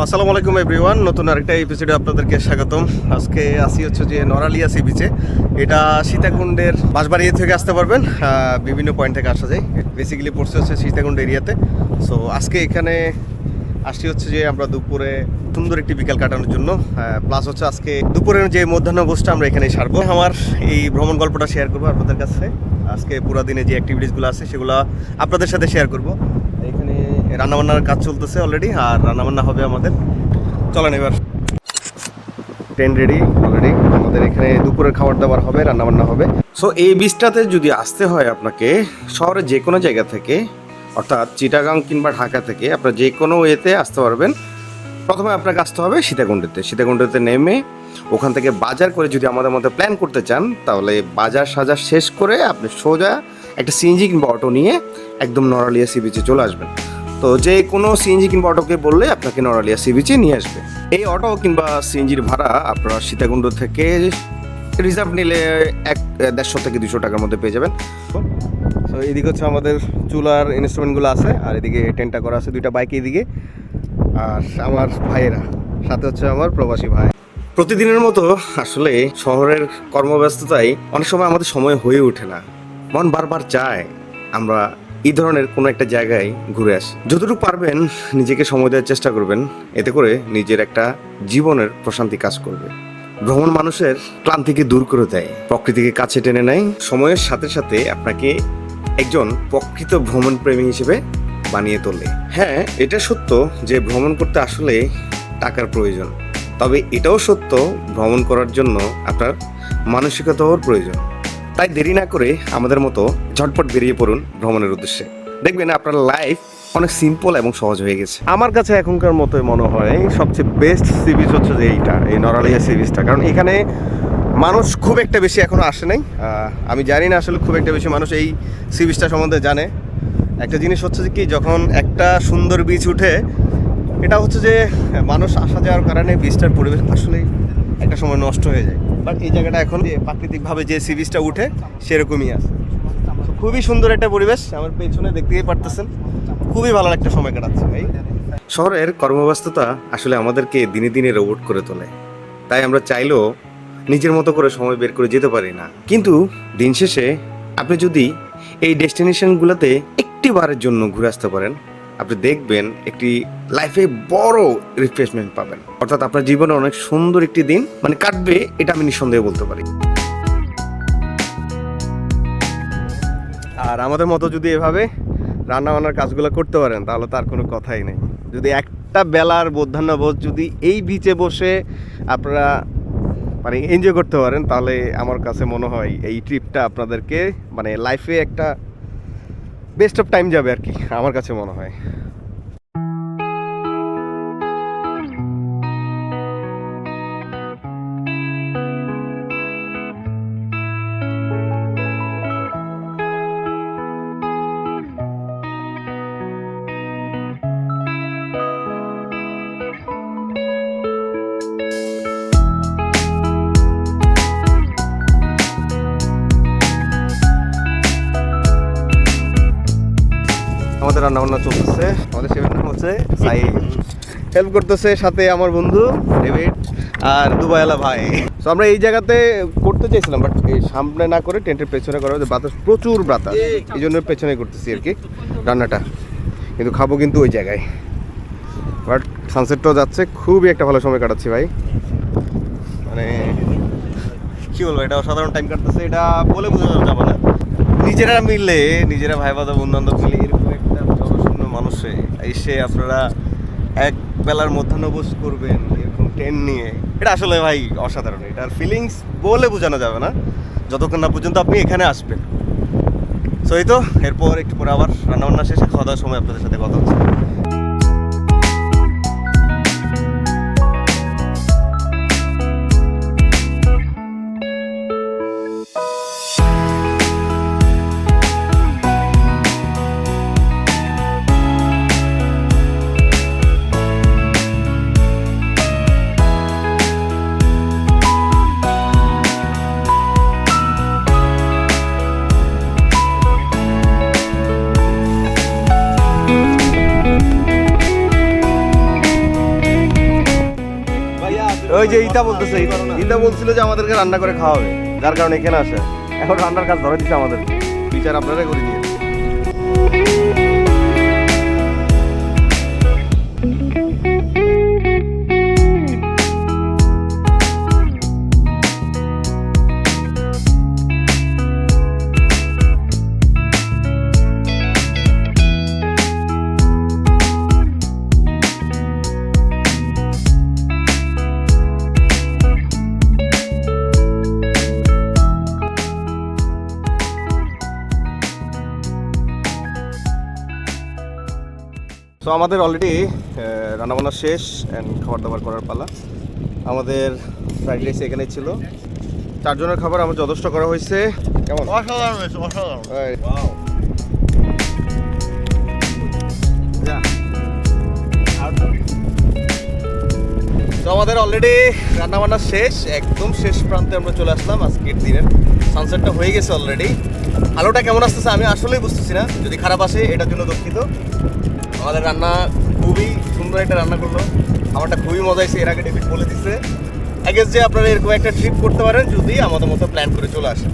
আসসালামু আলাইকুম এভরিওয়ান, নতুন আরেকটা এপিসোডে আপনাদেরকে স্বাগতম। আজকে আসি হচ্ছে যে নরালিয়া সি বিচে। এটা সীতাকুণ্ডের বাঁশবাড়ি থেকে আসতে পারবেন, বিভিন্ন পয়েন্ট থেকে আসা যায়। বেসিক্যালি পড়ছে হচ্ছে সীতাকুণ্ড এরিয়াতে। সো আজকে এখানে আসছি হচ্ছে যে আমরা দুপুরে সুন্দর একটি বিকাল কাটানোর জন্য, প্লাস হচ্ছে আজকে দুপুরের যে মধ্যাহ্নভোজটা আমরা এখানেই সারবো। আমার এই ভ্রমণ গল্পটা শেয়ার করবো আপনাদের কাছে। আজকে পুরো দিনে যে অ্যাক্টিভিটিসগুলো আছে সেগুলো আপনাদের সাথে শেয়ার করবো। এখানে রান্নাবান্নার কাজ চলতেছে অলরেডি, আর রান্নাবান্না হবে আমাদের। চলেন এবার ট্রেন রেডি অলরেডি। আমাদের এখানে দুপুরের খাবার দাবার হবে, রান্নাবান্না হবে। সো এই বিচটাতে যদি আসতে হয় আপনাকে শহরের যে কোনো জায়গা থেকে, অর্থাৎ চিটাগাং কিংবা ঢাকা থেকে আপনার যে কোনো ওয়েতে আসতে পারবেন। প্রথমে আপনাকে আসতে হবে সীতাকুণ্ডতে নেমে ওখান থেকে বাজার করে যদি আমাদের মধ্যে প্ল্যান করতে চান, তাহলে বাজার সাজার শেষ করে আপনি সোজা একটা সিএনজি কিংবা অটো নিয়ে একদম নরালিয়া সি বিচে চলে আসবেন। তো যে কোনো সিএনজি কিংবা অটোকে বললে আপনাকে নরালিয়া সি বিচে নিয়ে আসবে। এই অটো কিংবা সিএনজির ভাড়া আপনারা সীতাকুণ্ড থেকে রিজার্ভ নিলে 150 থেকে 200 টাকার মধ্যে পেয়ে যাবেন। তো এদিকে হচ্ছে আমাদের চুলার ইনস্ট্রুমেন্টগুলো আছে, আর এদিকে টেন্টটা করা আছে, দুইটা বাইক এদিকে, আর আমার ভাইয়েরা সাথে হচ্ছে আমার প্রবাসী ভাই। প্রতিদিনের মতো আসলে শহরের কর্মব্যস্ততায় অনেক সময় আমাদের সময় হয়ে ওঠে না। মন বারবার চায় আমরা এই ধরনের কোনো একটা জায়গায় ঘুরে আসি। যতটুকু পারবেন নিজেকে সময় দেওয়ার চেষ্টা করবেন, এতে করে নিজের একটা জীবনের প্রশান্তি কাজ করবে। ভ্রমণ মানুষের ক্লান্তিকে দূর করে দেয়, প্রকৃতিকে কাছে টেনে নেয়, সময়ের সাথে সাথে আপনাকে একজন প্রকৃত ভ্রমণ প্রেমী হিসেবে বানিয়ে তোলে। হ্যাঁ, এটা সত্য যে ভ্রমণ করতে আসলে টাকার প্রয়োজন, তবে এটাও সত্য ভ্রমণ করার জন্য আপনার মানসিকতাও প্রয়োজন। তাই দেরি না করে আমাদের মতো ঝটপট বেরিয়ে পড়ুন ভ্রমণের উদ্দেশ্যে। দেখবেন আপনার লাইফ অনেক সিম্পল এবং সহজ হয়ে গেছে। আমার কাছে এখনকার মতোই মনে হয় সবচেয়ে বেস্ট সি বিচ হচ্ছে যে এই নরালিয়া সি বিচটা। কারণ এখানে মানুষ খুব একটা বেশি এখনো আসে নাই। আমি জানি না আসলে খুব একটা বেশি মানুষ এই সি বিচটা সম্বন্ধে জানে। একটা জিনিস হচ্ছে যে কি, যখন একটা সুন্দর বিচ উঠে, এটা হচ্ছে যে মানুষ আসা যাওয়ার কারণে বিচটার পরিবেশ আসলে একটা সময় নষ্ট হয়ে যায়। বাট এই জায়গাটা এখন যে প্রাকৃতিকভাবে যে সি বিচটা উঠে সেরকমই আছে। খুবই সুন্দর একটা পরিবেশ, আমার পেছনে দেখতেই পারতেছেন। খুবই ভালো একটা সময় কাটাচ্ছে ভাই। শহরের কর্মব্যস্ততা আসলে আমাদেরকে দিনে দিনে রোবট করে তোলে, তাই আমরা চাইলেও নিজের মতো করে সময় বের করে যেতে পারি না। কিন্তু দিন শেষে আপনি যদি এই ডেস্টিনেশনগুলোতে একটি বারের জন্য ঘুরে আসতে পারেন, আপনি দেখবেন একটি লাইফে বড় রিফ্রেশমেন্ট পাবেন। অর্থাৎ আপনার জীবনে অনেক সুন্দর একটি দিন কাটবে, এটা আমি নিঃসন্দেহে বলতে পারি। আর আমাদের মতো যদি এভাবে রান্নাবান্নার কাজগুলো করতে পারেন, তাহলে তার কোনো কথাই নেই। যদি একটা বেলার মধ্যাহ্নভোজ যদি এই বিচে বসে আপনারা এনজয় করতে পারেন, তাহলে আমার কাছে মনে হয় এই ট্রিপটা আপনাদেরকে লাইফে একটা বেস্ট অফ টাইম যাবে আর কি, আমার কাছে মনে হয়। আমাদের রান্নাবান্না চলতেছে। আমাদের শেফের নাম হচ্ছে সাইদ, হেল্প করতেছে সাথে আমার বন্ধু ডেভিড আর দুবাইওয়ালা ভাই। তো আমরা এই জায়গাতে করতে চাইছিলাম, বাট এই সামনে না করে টেন্টের পেছনে করা হয়েছে। বাতাস, প্রচুর বাতাস, এই জন্য পেছনে করতেছি আর কি রান্নাটা। কিন্তু খাবো কিন্তু ওই জায়গায়। বাট সানসেটটাও যাচ্ছে, খুবই একটা ভালো সময় কাটাচ্ছি ভাই। কী বলবো, এটা অসাধারণ টাইম কাটতেছে, এটা বলে বোঝানো যাবে না। নিজেরা মিললে, নিজেরা ভাই বাঁধা বন্ধু বান্ধব মিলে এরকম একটা জনশূন্য মানুষে এসে আপনারা এক বেলার মধ্যাহ্নভোজ করবেন এরকম টেন্ট নিয়ে, এটা আসলে ভাই অসাধারণ। এটার ফিলিংস বলে বোঝানো যাবে না যতক্ষণ না পর্যন্ত আপনি এখানে আসবেন। সো এই তো, এরপর একটু পরে আবার রান্নাবান্না শেষে খাওয়া দাওয়ার সময় আপনাদের সাথে কথা হচ্ছে। ওই যে ইতা বলতেছে, ইতা বলছিল যে আমাদেরকে রান্না করে খাওয়াবে, যার কারণে এখানে আসে। এখন রান্নার কাজ ধরে দিচ্ছে আমাদের, বিচার আপনারাই করে দিয়ে। তো আমাদের অলরেডি রান্নাবান্না শেষ অ্যান্ড খাবার দাবার করার পালা। আমাদের ফ্রাইড রাইস এখানে ছিল, 4 জনের খাবার আমার যথেষ্ট করা হয়েছে। কেমন? অসাধারণ হয়েছে, অসাধারণ। তো আমাদের অলরেডি রান্নাবান্না শেষ, একদম শেষ প্রান্তে আমরা চলে আসলাম। আজকের দিনের সানসেটটা হয়ে গেছে অলরেডি। আলোটা কেমন আসতেছে আমি আসলেই বুঝতেছি না, যদি খারাপ আসে এটার জন্য দুঃখিত। আমাদের রান্না খুবই সুন্দর একটা রান্না করলো, আমারটা খুবই মজা হয়েছে। এর আগে ডেভিড বলে দিচ্ছে আই গেস যে আপনারা এরকম একটা ট্রিপ করতে পারেন যদি আমাদের মতো প্ল্যান করে চলে আসেন।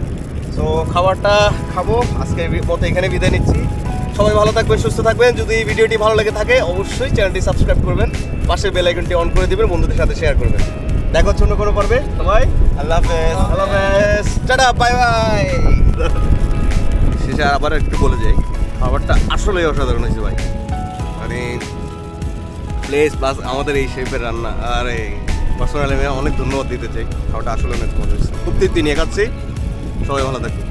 সো খাবারটা খাবো, আজকের মতো এখানে বিদায় নিচ্ছি। সবাই ভালো থাকবেন, সুস্থ থাকবেন। যদি ভিডিওটি ভালো লেগে থাকে অবশ্যই চ্যানেলটি সাবস্ক্রাইব করবেন, পাশের বেল আইকনটি অন করে দিবেন, বন্ধুদের সাথে শেয়ার করবেন। দেখা হচ্ছে অন্য কোনো পর্বে। সবাই আল্লাহ হাফেজ, আল্লাহ হাফেজ, টাটা, বাই বাই। শেষে আবার একটু বলে যাই, খাবারটা আসলেই অসাধারণ হয়েছে ভাই, মানে প্লেস প্লাস আমাদের এই শেফের রান্না। আর এই পার্সোনালি আমি অনেক ধন্যবাদ দিতে চাই, খাওয়াটা আসলে অনেক মজা হয়েছে, খুব তৃপ্তি নিয়ে খাচ্ছি। সবাই ভালো থাকবে।